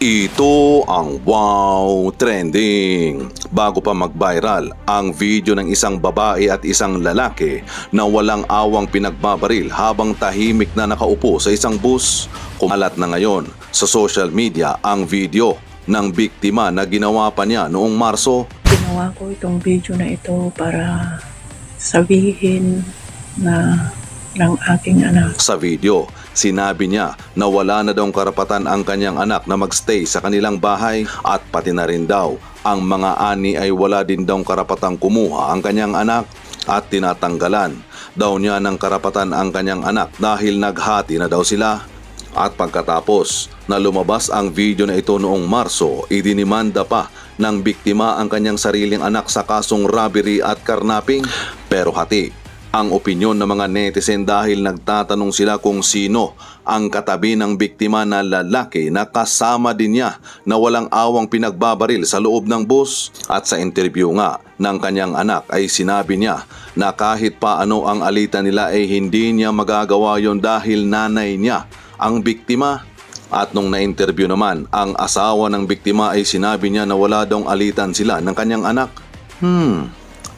Ito ang Wow Trending. Bago pa mag-viral ang video ng isang babae at isang lalaki na walang awang pinagbabaril habang tahimik na nakaupo sa isang bus, kumalat na ngayon sa social media ang video ng biktima na ginawa pa niya noong Marso. Ginawa ko itong video na ito para sabihin na ng aking anak. Sa video, sinabi niya na wala na daw karapatan ang kanyang anak na magstay sa kanilang bahay at pati na rin daw ang mga ani ay wala din daw karapatang kumuha ang kanyang anak at tinatanggalan daw niya ng karapatan ang kanyang anak dahil naghati na daw sila. At pagkatapos na lumabas ang video na ito noong Marso, idinimanda pa ng biktima ang kanyang sariling anak sa kasong robbery at karnaping. Pero hati ang opinyon ng mga netizen dahil nagtatanong sila kung sino ang katabi ng biktima na lalaki na kasama din niya na walang awang pinagbabaril sa loob ng bus. At sa interview nga ng kanyang anak ay sinabi niya na kahit paano ang alitan nila ay hindi niya magagawa yon dahil nanay niya ang biktima. At nung na-interview naman ang asawa ng biktima ay sinabi niya na wala daw alitan sila ng kanyang anak.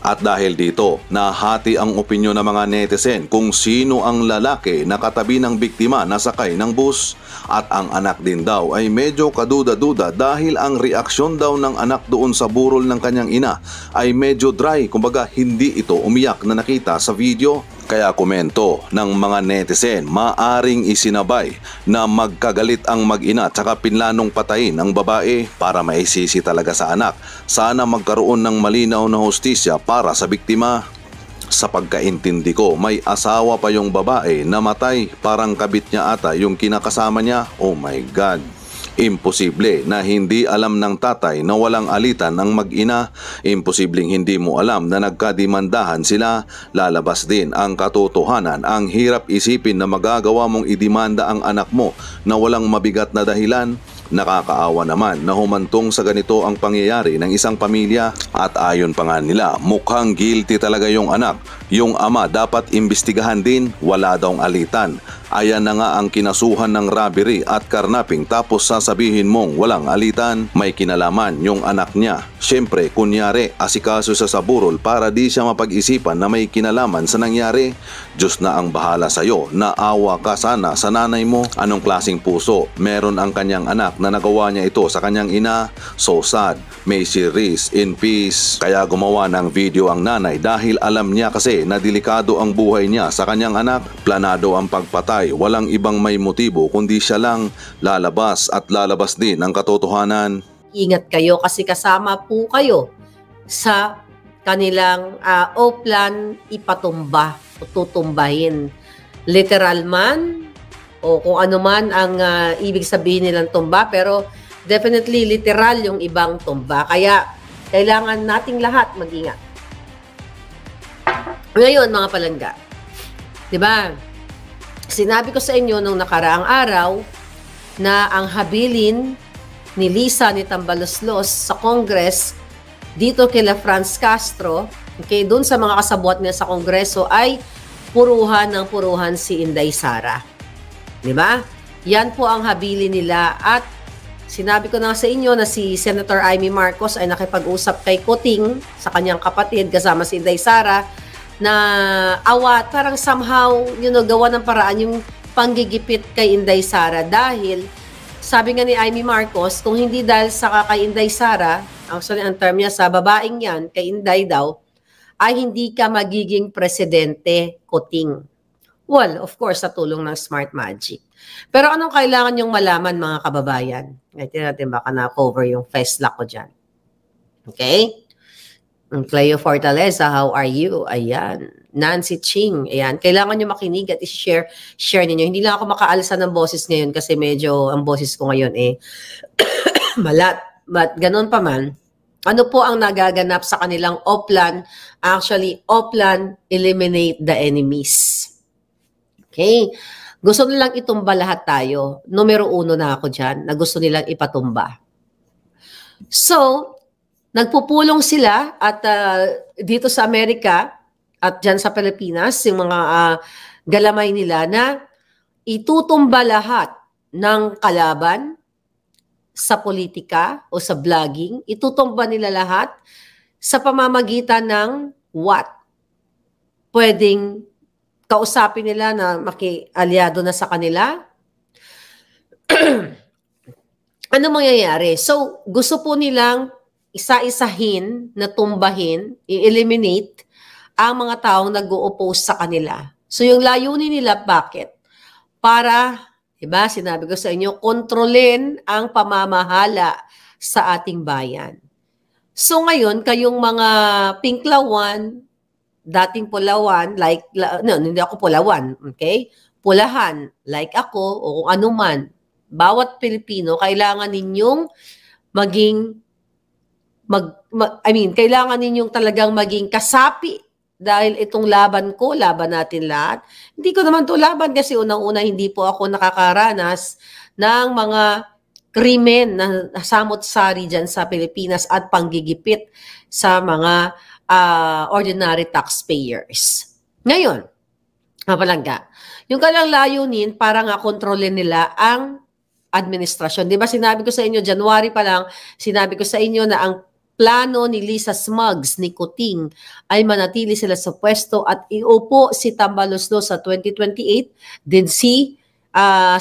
At dahil dito, nahati ang opinyon ng mga netizen kung sino ang lalaki na katabi ng biktima na sakay ng bus. At ang anak din daw ay medyo kaduda-duda dahil ang reaksyon daw ng anak doon sa burol ng kanyang ina ay medyo dry, kumbaga hindi ito umiyak na nakita sa video. Kaya komento ng mga netizen, maaring isinabay na magkagalit ang mag-ina at saka pinlanong patayin ang babae para maisisi talaga sa anak. Sana magkaroon ng malinaw na hustisya para sa biktima. Sa pagkaintindi ko, may asawa pa yung babae na matay, parang kabit niya ata yung kinakasama niya. Oh my God! Imposible na hindi alam ng tatay na walang alitan ang mag-ina. Imposibleng hindi mo alam na nagkadimandahan sila. Lalabas din ang katotohanan. Ang hirap isipin na magagawa mong idimanda ang anak mo na walang mabigat na dahilan. Nakakaawa naman na humantong sa ganito ang pangyayari ng isang pamilya. At ayon pa nga nila, mukhang guilty talaga yung anak. Yung ama dapat imbestigahan din, wala daw alitan. Ayan na nga ang kinasuhan ng robbery at karnaping tapos sasabihin mong walang alitan. May kinalaman yung anak niya. Siyempre, kunyari, asikaso sa burol para di siya mapag-isipan na may kinalaman sa nangyari. Diyos na ang bahala sa'yo. Naawa ka sana sa nanay mo. Anong klaseng puso meron ang kanyang anak na nagawa niya ito sa kanyang ina? So sad. May she rest in peace. Kaya gumawa ng video ang nanay dahil alam niya kasi na delikado ang buhay niya sa kanyang anak. Planado ang pagpatay. Walang ibang may motibo kundi siya lang. Lalabas at lalabas din ang katotohanan. Ingat kayo kasi kasama po kayo sa kanilang o-plan ipatumba o tutumbahin. Literal man o kung ano man ang ibig sabihin nilang tumba, pero definitely literal yung ibang tumba. Kaya kailangan nating lahat mag-ingat. Ngayon mga palangga, di ba? Sinabi ko sa inyo nung nakaraang araw na ang habilin ni Lisa ni Tambaloslos sa Congress dito kila Franz Castro, okay, doon sa mga kasabwat niya sa Kongreso ay puruhan ng puruhan si Inday Sara. Di ba? Yan po ang habilin nila at sinabi ko na sa inyo na si Senator Amy Marcos ay nakipag-usap kay Kuting sa kanyang kapatid kasama si Inday Sara na awat, parang somehow, gawa ng paraan yung panggigipit kay Inday Sara dahil sabi nga ni Amy Marcos, kung hindi dahil sa kay Inday Sara, actually ang term niya sa babaeng yan, kay Inday daw, ay hindi ka magiging presidente, Kuting. Well, of course, sa tulong ng Smart Magic. Pero anong kailangan yung malaman mga kababayan? Ngayon natin baka na-cover yung face lock ko dyan. Okay? Cleo Fortaleza, how are you? Ayan. Nancy Ching, ayan. Kailangan nyo makinig at i-share ninyo. Hindi lang ako makaalsa ng boses ngayon kasi medyo ang boses ko ngayon malat. But ganun pa man, ano po ang nagaganap sa kanilang O-plan? Actually, O-plan, eliminate the enemies. Okay? Gusto nilang itumba lahat tayo. Numero 1 na ako dyan na gusto nilang ipatumba. So, nagpupulong sila at dito sa Amerika at dyan sa Pilipinas, yung mga galamay nila na itutumba lahat ng kalaban sa politika o sa vlogging, itutumba nila lahat sa pamamagitan ng what? Pwedeng kausapin nila na maki-aliado na sa kanila. Ano mangyayari? So, gusto po nilang isa-isahin na tumbahin, i-eliminate ang mga taong nag-o-oppose sa kanila. So, yung layunin nila, bakit? Para, diba, sinabi ko sa inyo, kontrolin ang pamamahala sa ating bayan. So, ngayon, kayong mga pinklawan, dating pulawan, like, no, hindi ako pulawan, okay? Pulahan, like ako, o kung ano man, bawat Pilipino, kailangan ninyong maging, kailangan ninyong talagang maging kasapi dahil itong laban ko, laban natin lahat. Hindi ko naman to laban kasi unang-una hindi po ako nakakaranas ng mga krimen na samot-sari dyan sa Pilipinas at panggigipit sa mga ordinary taxpayers. Ngayon, Mapalangga, yung kanilang layunin para nga kontrolin nila ang administrasyon. Di ba sinabi ko sa inyo, January pa lang, sinabi ko sa inyo na ang plano ni Lisa Smugs, ni Kuting, ay manatili sila sa pwesto at iupo si Tambaloslos sa 2028, din si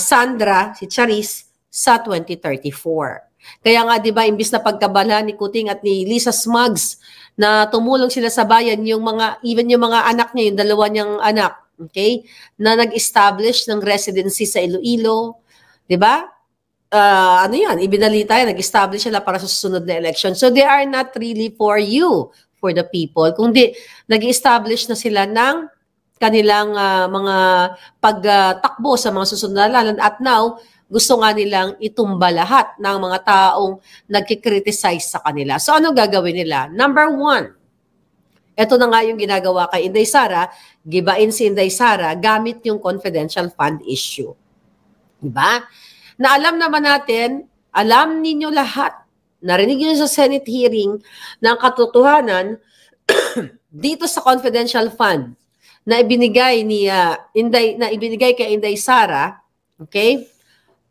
Sandra, si Charis, sa 2034. Kaya nga, di ba, imbis na pagkabala ni Kuting at ni Lisa Smugs na tumulong sila sa bayan, yung mga, even yung mga anak niya, yung dalawa niyang anak, okay, na nag-establish ng residency sa Iloilo, di ba? Ano yan, ibinalita yan, nag-establish sila para sa susunod na election. So they are not really for you, for the people. Kundi nag-establish na sila ng kanilang mga pagtakbo sa mga susunod na laban. At now, gusto nga nilang itumba lahat ng mga taong nagkikriticize sa kanila. So ano gagawin nila? Number one, ito na nga yung ginagawa kay Inday Sara, gibain si Inday Sara gamit yung confidential fund issue. Diba? Na alam naman natin, alam ninyo lahat, narinig nyo sa Senate hearing ng katotohanan dito sa confidential fund na ibinigay ni ibinigay kay Inday Sara, okay,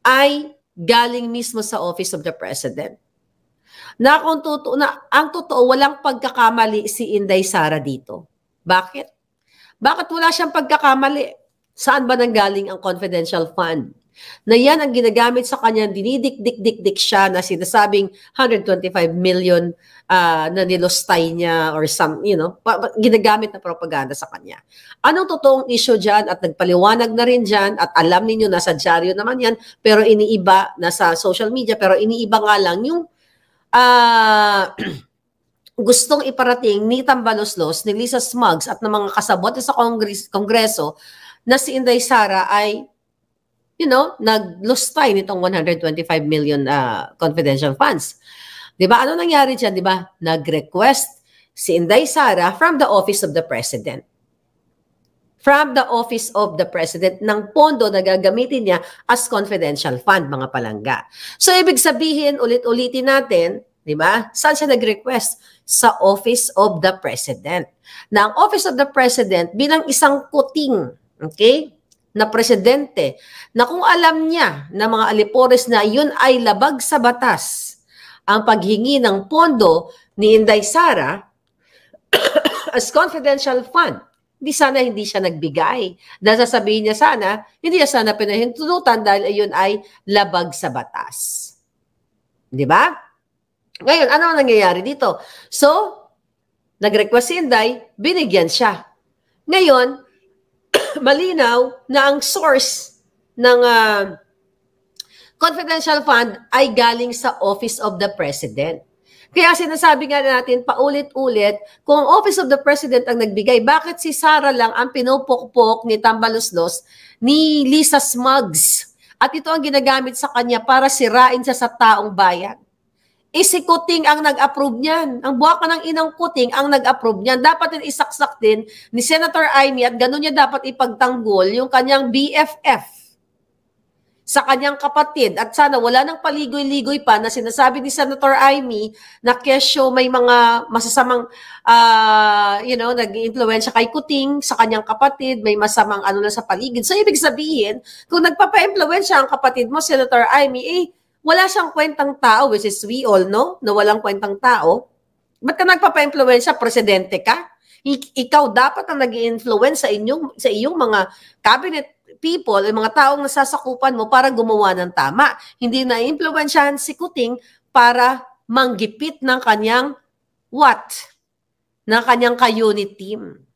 ay galing mismo sa Office of the President. Na kung ang totoo, walang pagkakamali si Inday Sara dito. Bakit? Bakit wala siyang pagkakamali? Saan ba nanggaling ang confidential fund? Na yan ang ginagamit sa kanya, dinidik-dik-dik-dik siya na sinasabing 125 million na nilostay niya or some, ginagamit na propaganda sa kanya. Anong totoong issue dyan at nagpaliwanag na rin dyan at alam ninyo nasa dyaryo naman yan pero iniiba, nasa social media pero iniiba nga lang yung gustong iparating ni Tambaloslos, ni Lisa Smugs at ng mga kasabot sa Kongreso na si Inday Sara ay naglustay nitong 125 million confidential funds. Diba? Ano nangyari dyan? Diba? Nag-request si Inday Sara from the Office of the President. From the Office of the President ng pondo na gagamitin niya as confidential fund, mga palangga. So, ibig sabihin, ulit-ulitin natin, diba? Saan siya nag-request? Sa Office of the President. Na ang Office of the President, bilang isang kuting, okay, na presidente, na kung alam niya na mga alipores na yun ay labag sa batas ang paghingi ng pondo ni Inday Sara as confidential fund, hindi siya nagbigay. Dahil sasabihin niya sana, hindi niya sana pinahintunutan dahil yun ay labag sa batas. Di ba? Ngayon, ano ang nangyayari dito? So, nag-request si Inday, binigyan siya. Ngayon, malinaw na ang source ng confidential fund ay galing sa Office of the President. Kaya sinasabi nga natin paulit-ulit, kung Office of the President ang nagbigay, bakit si Sara lang ang pinupukpok ni Tambaloslos ni Lisa Smugs? At ito ang ginagamit sa kanya para sirain siya sa taong bayan. Si Kuting ang nag-approve niyan. Ang buwaka ng inang Kuting ang nag-approve niyan. Dapat din isaksak din ni Senator Amy at ganun niya dapat ipagtanggol yung kanyang BFF sa kanyang kapatid. At sana wala nang paligoy-ligoy pa na sinasabi ni Senator Amy na kesyo may mga masasamang, nag-i-influensya kay Kuting sa kanyang kapatid, may masamang na sa paligid. So, ibig sabihin, kung nagpapa-influensya ang kapatid mo, Senator Amy, Wala siyang kwentang tao, which is we all know na walang kwentang tao. Ba't ka nagpapa-influensya? Presidente ka? Ikaw dapat ang nag-i-influence sa iyong mga cabinet people, yung mga taong nasasakupan mo para gumawa ng tama. Hindi na-influensyahan si Kuting para manggipit ng kanyang what? Ng kanyang ka-unit team.